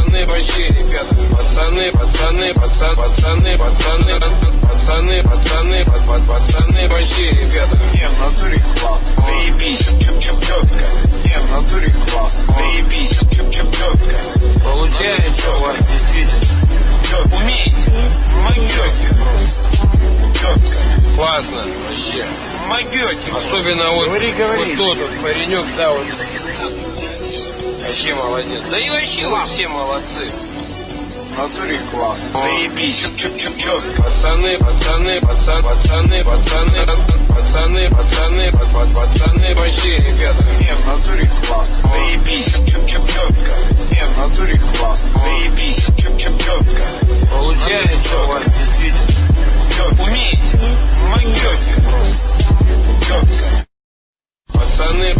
пацаны вообще, ребята, пацаны вообще, ребята. Не, в натуре класс, заебись, чуп-чуп-четко. Не, в натуре класс, заебись, чуп-чуп-четко. Получается у вас действительно. Умеете? Могете просто. Четко. Классно вообще. Могете. Особенно вот, Говори. вот тот вот паренек, да, вот. Вообще молодец. Да и вообще вы все молодцы. В натуре класс, заебись, чуп-чуп-четко. Пацаны вообще, ребята. Не, в натуре класс, заебись, чуп-чуп-четко. Не, в натуре класс, заебись, чуп-чуп-четко. Получается у вас действительно. Умеете? Могете просто. Четко. Пацаны